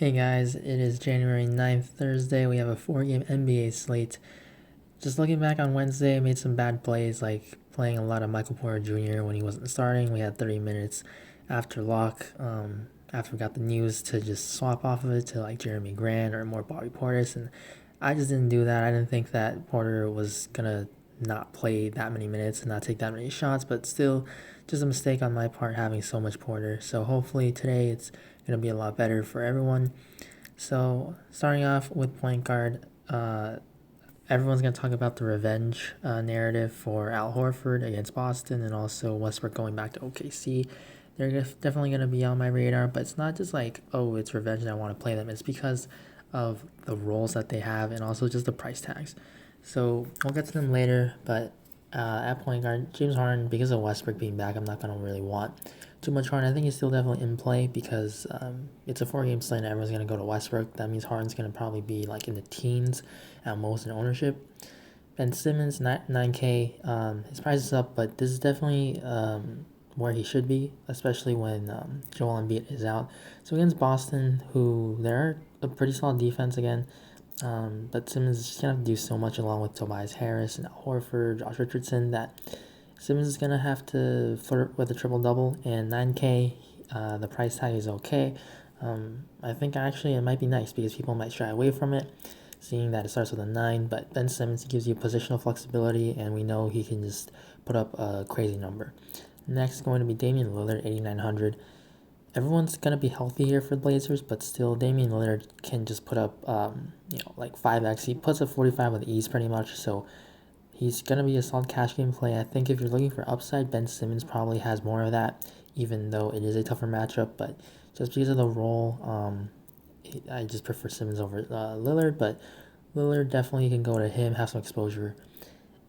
Hey guys, it is January 9th, Thursday. We have a 4-game NBA slate. Just looking back on Wednesday, I made some bad plays, like playing a lot of Michael Porter Jr. when he wasn't starting. We had 30 minutes after lock, after we got the news to just swap off of it to like Jeremy Grant or more Bobby Portis. And I just didn't do that. I didn't think that Porter was going to not play that many minutes and not take that many shots, but still just a mistake on my part having so much Porter. So hopefully today it's going to be a lot better for everyone. So starting off with point guard, everyone's going to talk about the revenge narrative for Al Horford against Boston and also Westbrook going back to OKC. They're definitely going to be on my radar, but it's not just like, oh, it's revenge and I want to play them. It's because of the roles that they have and also just the price tags. So we'll get to them later, but at point guard, James Harden, because of Westbrook being back, I'm not going to really want too much Harden. I think he's still definitely in play because it's a 4-game slate and everyone's going to go to Westbrook. That means Harden's going to probably be like in the teens at most in ownership. Ben Simmons, 9K, his price is up, but this is definitely where he should be, especially when Joel Embiid is out. So against Boston, who they're a pretty solid defense again, but Simmons is just going to have to do so much along with Tobias Harris and Al Horford, Josh Richardson, that Simmons is going to have to flirt with a triple-double, and 9K, the price tag is okay. I think actually it might be nice because people might shy away from it, seeing that it starts with a 9, but Ben Simmons gives you positional flexibility, and we know he can just put up a crazy number. Next is going to be Damian Lillard, 8,900. Everyone's going to be healthy here for the Blazers, but still Damian Lillard can just put up, like 5x. He puts up 45 with ease pretty much, so he's going to be a solid cash game play. I think if you're looking for upside, Ben Simmons probably has more of that, even though it is a tougher matchup. But just because of the role, I just prefer Simmons over Lillard. But Lillard definitely can go to him, have some exposure.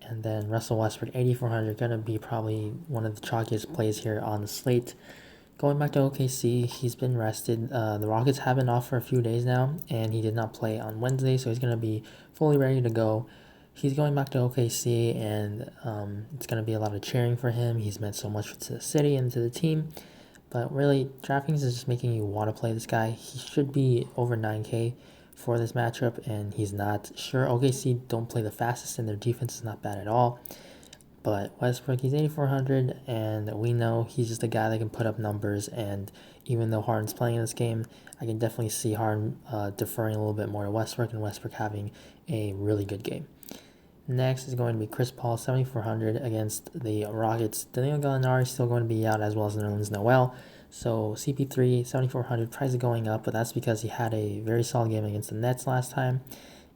And then Russell Westbrook, 8,400, going to be probably one of the chalkiest plays here on the slate. Going back to OKC, he's been rested. The Rockets have been off for a few days now, and he did not play on Wednesday, so he's going to be fully ready to go. He's going back to OKC, and it's going to be a lot of cheering for him. He's meant so much to the city and to the team. But really, DraftKings is just making you want to play this guy. He should be over 9K for this matchup, and he's not. Sure, OKC don't play the fastest, and their defense is not bad at all. But Westbrook, he's 8,400, and we know he's just a guy that can put up numbers. And even though Harden's playing in this game, I can definitely see Harden deferring a little bit more to Westbrook and Westbrook having a really good game. Next is going to be Chris Paul, 7,400 against the Rockets. Danilo Gallinari is still going to be out, as well as Nerlens Noel. So CP3, 7,400, price is going up, but that's because he had a very solid game against the Nets last time.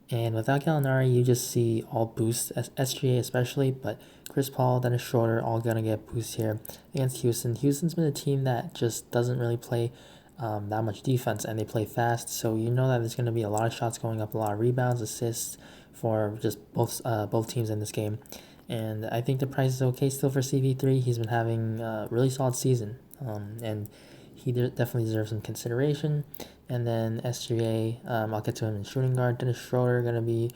And without Gallinari, you just see all boosts, SGA especially, but Chris Paul, Dennis Schroeder, all going to get boosts here against Houston. Houston's been a team that just doesn't really play that much defense, and they play fast, so you know that there's going to be a lot of shots going up, a lot of rebounds, assists for just both teams in this game. And I think the price is okay still for CP3. He's been having a really solid season, and he definitely deserves some consideration. And then SGA, I'll get to him in shooting guard. Dennis Schroeder going to be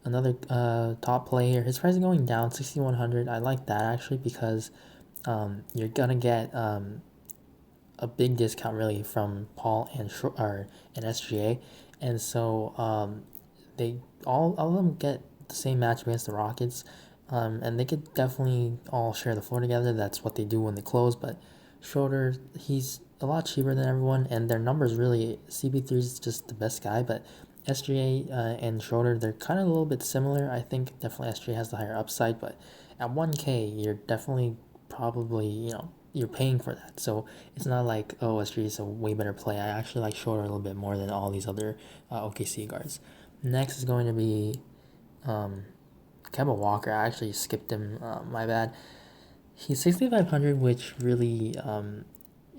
another top play here. His price is going down, 6,100. I like that actually because you're going to get a big discount really from Paul and SGA. And so they all of them get the same match against the Rockets. And they could definitely all share the floor together. That's what they do when they close. But Schroeder, he's a lot cheaper than everyone, and their numbers really, CP3 is just the best guy, but SGA and Schroeder, they're kind of a little bit similar. I think definitely SGA has the higher upside, but at 1K, you're definitely probably, you're paying for that. So it's not like, oh, SGA is a way better play. I actually like Schroeder a little bit more than all these other OKC guards. Next is going to be Kemba Walker. I actually skipped him, my bad. He's 6,500, which really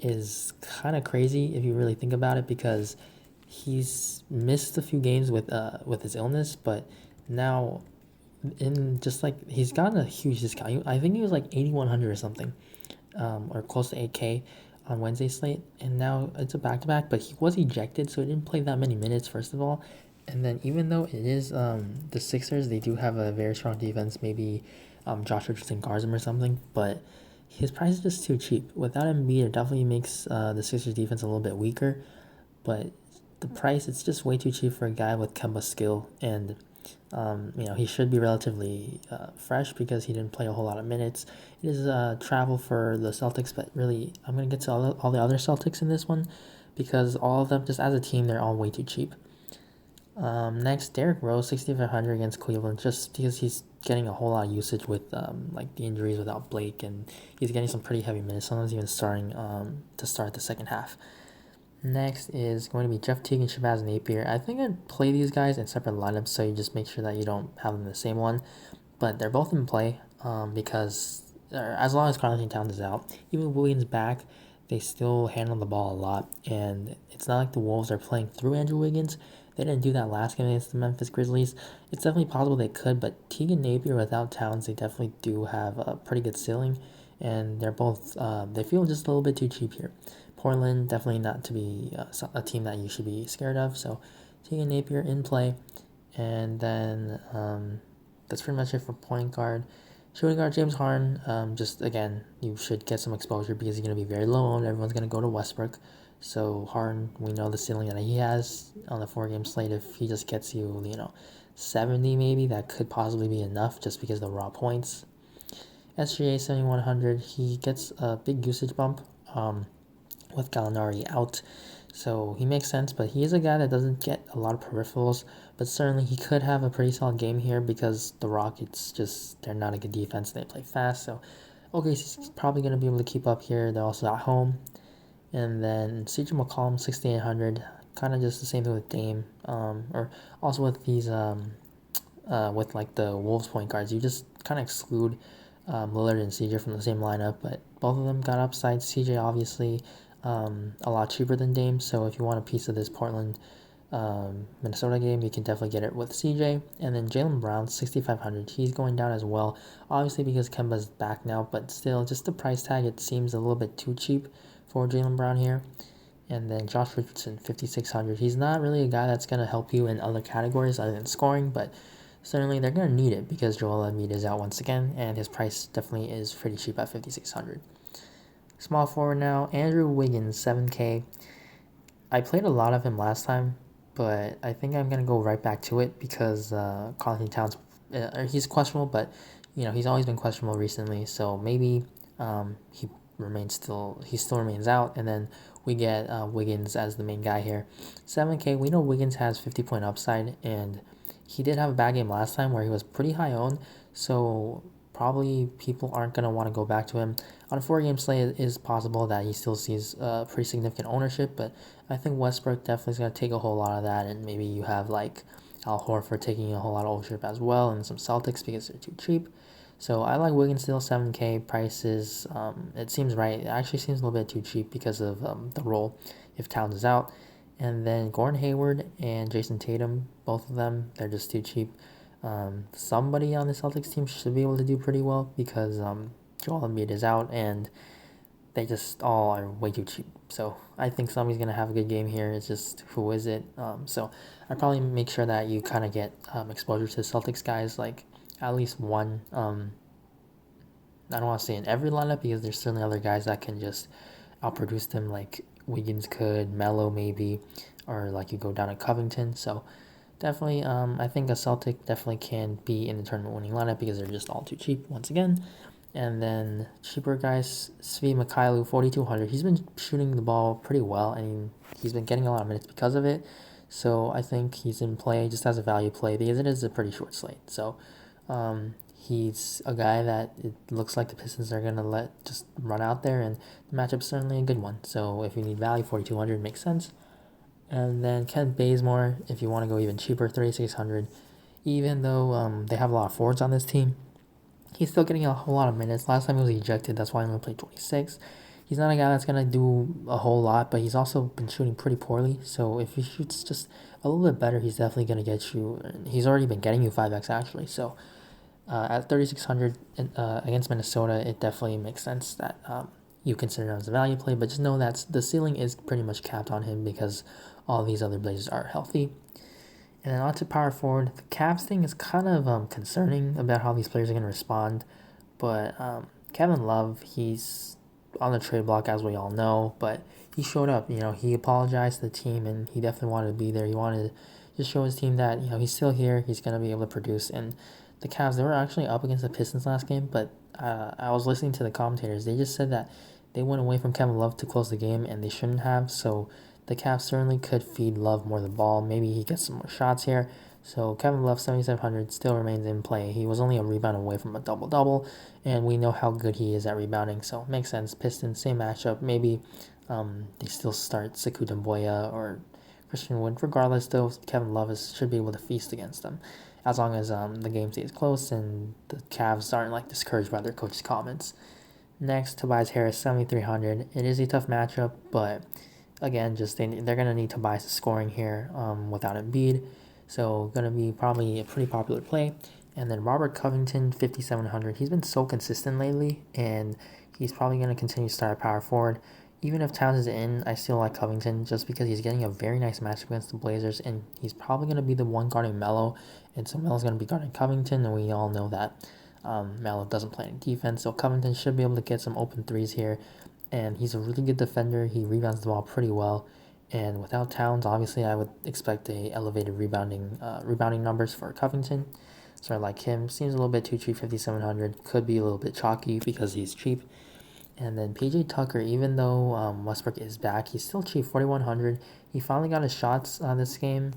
is kind of crazy if you really think about it, because he's missed a few games with his illness, but now in just like he's gotten a huge discount. I think he was like 8,100 or something, or close to 8K on Wednesday slate, and now it's a back-to-back, but he was ejected, so he didn't play that many minutes, first of all. And then even though it is the Sixers, they do have a very strong defense. Maybe Josh Richardson guards him or something, but his price is just too cheap. Without Embiid, it definitely makes the Sixers defense a little bit weaker, but the price, it's just way too cheap for a guy with Kemba's skill, and he should be relatively fresh because he didn't play a whole lot of minutes. It is travel for the Celtics, but really, I'm going to get to all the other Celtics in this one because all of them, just as a team, they're all way too cheap. Next, Derrick Rose, 6,500 against Cleveland, just because he's getting a whole lot of usage with the injuries without Blake, and he's getting some pretty heavy minutes, sometimes even starting to start the second half. Next is going to be Jeff Teague and Shabazz Napier. I think I'd play these guys in separate lineups, so you just make sure that you don't have them in the same one. But they're both in play because as long as Karl-Anthony Towns is out, even with Williams back, they still handle the ball a lot. And it's not like the Wolves are playing through Andrew Wiggins. They didn't do that last game against the Memphis Grizzlies. It's definitely possible they could, but Teague and Napier without Towns, they definitely do have a pretty good ceiling. And they're both, they feel just a little bit too cheap here. Portland, definitely not to be a team that you should be scared of. So Teague and Napier in play. And then that's pretty much it for point guard. Shooting guard, James Harden, just again, you should get some exposure because he's going to be very low owned. Everyone's going to go to Westbrook. So Harden, we know the ceiling that he has on the 4-game slate. If he just gets you, 70 maybe, that could possibly be enough just because of the raw points. SGA 7,100, he gets a big usage bump with Gallinari out. So he makes sense, but he is a guy that doesn't get a lot of peripherals, but certainly he could have a pretty solid game here because the Rockets they're not a good defense. They play fast, so he's probably going to be able to keep up here. They're also at home. And then CJ McCollum, 6,800, kind of just the same thing with Dame, or also with these, with like the Wolves point guards, you just kind of exclude Lillard and CJ from the same lineup, but both of them got upside. CJ obviously a lot cheaper than Dame, so if you want a piece of this Portland Minnesota game, you can definitely get it with CJ. And then Jaylen Brown, 6,500, he's going down as well, obviously because Kemba's back now, but still, just the price tag, it seems a little bit too cheap for Jaylen Brown here. And then Josh Richardson, 5,600, he's not really a guy that's going to help you in other categories other than scoring, but certainly they're going to need it because Joel Embiid is out once again, and his price definitely is pretty cheap at 5,600. Small forward now, Andrew Wiggins, 7K. I played a lot of him last time, but I think I'm going to go right back to it because Karl-Anthony Towns, he's questionable, but he's always been questionable recently, so maybe he still remains out, and then we get Wiggins as the main guy here. 7K, we know Wiggins has 50-point upside, and he did have a bad game last time where he was pretty high owned, so probably people aren't going to want to go back to him. On a 4-game slate, it is possible that he still sees pretty significant ownership, but I think Westbrook definitely is going to take a whole lot of that, and maybe you have like Al Horford taking a whole lot of ownership as well, and some Celtics because they're too cheap. So I like Wiggins still, 7K prices. It seems right. It actually seems a little bit too cheap because of the role if Towns is out. And then Gordon Hayward and Jason Tatum, both of them, they're just too cheap. Somebody on the Celtics team should be able to do pretty well because Joel Embiid is out and they just all are way too cheap. So I think somebody's going to have a good game here. It's just who is it? So I probably make sure that you kind of get exposure to the Celtics guys, like at least one. I don't want to say in every lineup because there's certainly other guys that can just outproduce them, like Wiggins could, Melo maybe, or like you go down to Covington. So definitely, I think a Celtic definitely can be in the tournament winning lineup because they're just all too cheap once again. And then cheaper guys, Svi Mikhailuk, 4,200. He's been shooting the ball pretty well, and he's been getting a lot of minutes because of it. So I think he's in play just as a value play because it is a pretty short slate. So he's a guy that it looks like the Pistons are going to let just run out there, and the matchup's certainly a good one. So if you need value, 4,200 makes sense. And then Kent Bazemore, if you want to go even cheaper, 3,600. Even though they have a lot of forwards on this team, he's still getting a whole lot of minutes. Last time he was ejected, that's why he only played 26. He's not a guy that's going to do a whole lot, but he's also been shooting pretty poorly. So if he shoots just a little bit better, he's definitely going to get you. He's already been getting you 5x actually. So at 3,600 against Minnesota, it definitely makes sense that you consider him as a value play. But just know that the ceiling is pretty much capped on him because all these other Blazers are healthy. And then on to power forward. The Cavs thing is kind of concerning about how these players are going to respond. But Kevin Love, he's on the trade block, as we all know, but he showed up. He apologized to the team, and he definitely wanted to be there. He wanted to just show his team that he's still here. He's gonna be able to produce. And the Cavs, they were actually up against the Pistons last game, but I was listening to the commentators. They just said that they went away from Kevin Love to close the game, and they shouldn't have. So the Cavs certainly could feed Love more the ball. Maybe he gets some more shots here. So Kevin Love, 7,700, still remains in play. He was only a rebound away from a double-double, and we know how good he is at rebounding, so it makes sense. Pistons, same matchup. Maybe they still start Sekou Doumbouya or Christian Wood. Regardless, though, Kevin Love should be able to feast against them, as long as the game stays close and the Cavs aren't discouraged by their coach's comments. Next, Tobias Harris, 7,300. It is a tough matchup, but again, they're gonna need Tobias scoring here without Embiid. So going to be probably a pretty popular play. And then Robert Covington, 5,700. He's been so consistent lately, and he's probably going to continue to start at power forward. Even if Towns is in, I still like Covington just because he's getting a very nice matchup against the Blazers, and he's probably going to be the one guarding Melo, and so Melo's going to be guarding Covington, and we all know that Melo doesn't play any defense, so Covington should be able to get some open threes here, and he's a really good defender. He rebounds the ball pretty well. And without Towns, obviously, I would expect a elevated rebounding numbers for Covington. So I like him. Seems a little bit too cheap, 5,700. Could be a little bit chalky because he's cheap. And then PJ Tucker, even though Westbrook is back, he's still cheap, 4,100. He finally got his shots this game,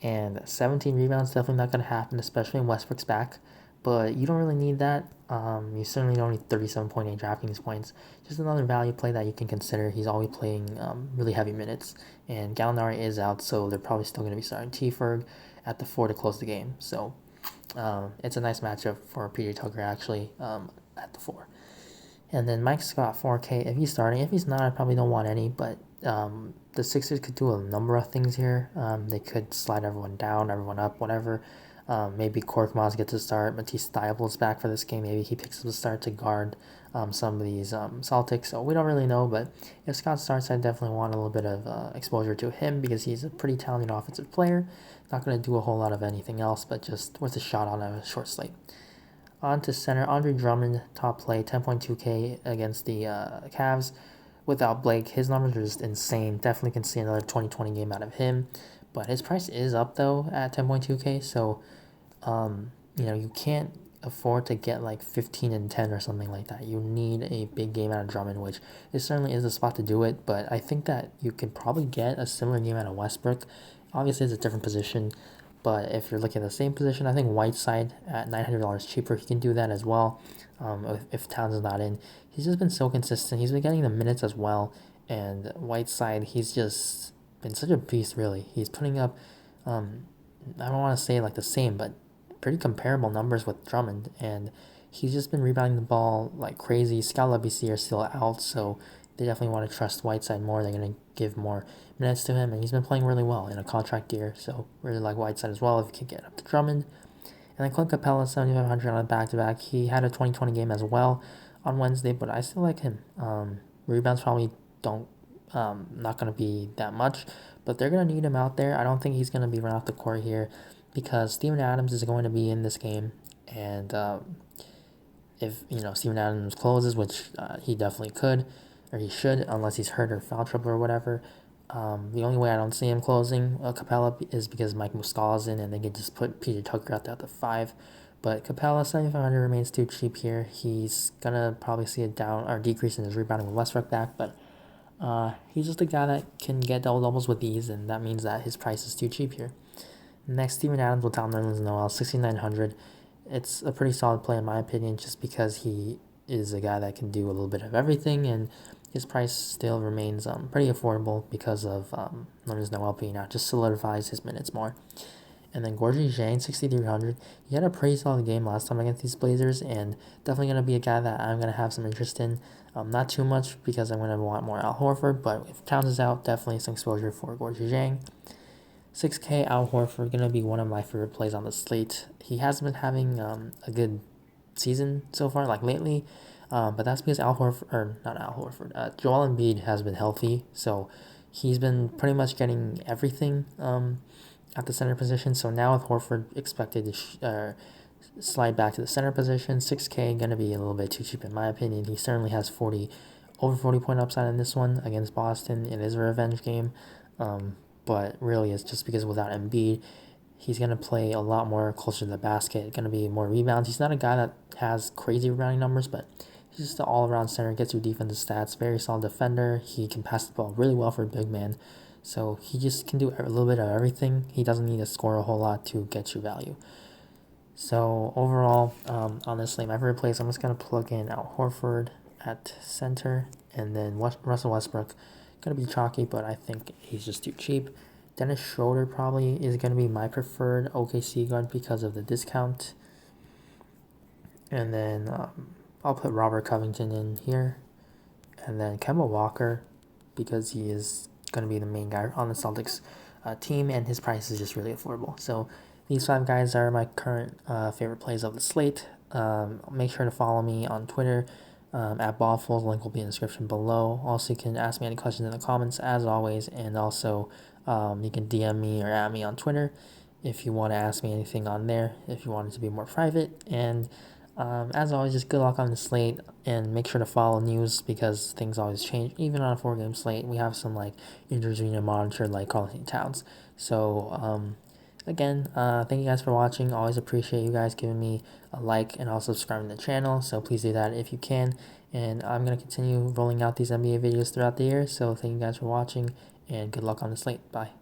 and 17 rebounds definitely not going to happen, especially when Westbrook's back. But you don't really need that. You certainly don't need 37.8 DraftKings points. Just another value play that you can consider. He's always playing really heavy minutes, and Gallinari is out, so they're probably still going to be starting T-Ferg at the 4 to close the game. So it's a nice matchup for PJ Tucker actually at the 4. And then Mike Scott, 4K, if he's starting. If he's not, I probably don't want any, but the Sixers could do a number of things here. They could slide everyone down, everyone up, whatever. Maybe Korkmaz gets a start. Matisse Thybulle's back for this game. Maybe he picks up a start to guard some of these Celtics. So we don't really know, but if Scott starts, I definitely want a little bit of exposure to him because he's a pretty talented offensive player. Not going to do a whole lot of anything else, but just worth a shot on a short slate. On to center, Andre Drummond, top play, 10.2K against the Cavs. Without Blake, his numbers are just insane. Definitely can see another 2020 game out of him. But his price is up, though, at 10.2K, so you can't afford to get 15 and 10 or something like that. You need a big game out of Drummond, which it certainly is the spot to do it, but I think that you could probably get a similar game out of Westbrook. Obviously, it's a different position, but if you're looking at the same position, I think Whiteside at $900 cheaper, he can do that as well. If Towns is not in, he's just been so consistent. He's been getting the minutes as well, and Whiteside, he's just been such a beast, really. He's putting up, I don't want to say the same, but pretty comparable numbers with Drummond, and he's just been rebounding the ball like crazy. Scott LaBC are still out, so they definitely want to trust Whiteside more. They're going to give more minutes to him, and he's been playing really well in a contract year, so really like Whiteside as well if you can get up to Drummond. And then Clint Capella, 7,500 on a back-to-back. He had a 2020 game as well on Wednesday, but I still like him. Rebounds probably not going to be that much, but they're going to need him out there. I don't think he's going to be run off the court here because Steven Adams is going to be in this game, and if Steven Adams closes, which he definitely could, or he should, unless he's hurt or foul trouble or whatever. The only way I don't see him closing Capella is because Mike Muscala's in, and they can just put PJ Tucker out there at the 5. But Capella, 7,500 remains too cheap here. He's gonna probably see a down or decrease in his rebounding with Westbrook back, but he's just a guy that can get double doubles with ease, and that means that his price is too cheap here. Next, Steven Adams without Nerlens Noel, 6,900. It's a pretty solid play in my opinion, just because he is a guy that can do a little bit of everything, and his price still remains pretty affordable because of Nerlens Noel being out. Just solidifies his minutes more. And then Gorgie Zhang, 6,300. He had a pretty solid game last time against these Blazers, and definitely going to be a guy that I'm going to have some interest in. Not too much because I'm going to want more Al Horford, but if Towns is out, definitely some exposure for Gorgie Zhang. 6K Al Horford, going to be one of my favorite plays on the slate. He has been having a good season so far, lately, but that's because Joel Embiid has been healthy, so he's been pretty much getting everything at the center position. So now with Horford expected to slide back to the center position, 6K going to be a little bit too cheap in my opinion. He certainly has 40 over 40 point upside in this one against Boston. It is a revenge game, but really it's just because without Embiid, he's going to play a lot more closer to the basket, going to be more rebounds. He's not a guy that has crazy rebounding numbers, but he's just an all-around center, gets you defensive stats, very solid defender. He can pass the ball really well for a big man. So he just can do a little bit of everything. He doesn't need to score a whole lot to get you value. So overall, on this slate, my favorite plays, I'm just going to plug in Al Horford at center, and then Russell Westbrook. Going to be chalky, but I think he's just too cheap. Dennis Schroeder probably is going to be my preferred OKC guard because of the discount. And then I'll put Robert Covington in here. And then Kemba Walker, because he is going to be the main guy on the Celtics team, and his price is just really affordable. So these 5 guys are my current favorite plays of the slate. Make sure to follow me on Twitter at Ballfuls. Link will be in the description below. Also, you can ask me any questions in the comments as always, and also you can DM me or at me on Twitter if you want to ask me anything on there, if you want it to be more private. And as always, just good luck on the slate, and make sure to follow news because things always change. Even on a 4-game slate, we have some like injuries we need to monitor, like Carlton Towns. So again, thank you guys for watching. Always appreciate you guys giving me a like and also subscribing to the channel. So please do that if you can. And I'm going to continue rolling out these NBA videos throughout the year. So thank you guys for watching, and good luck on the slate. Bye.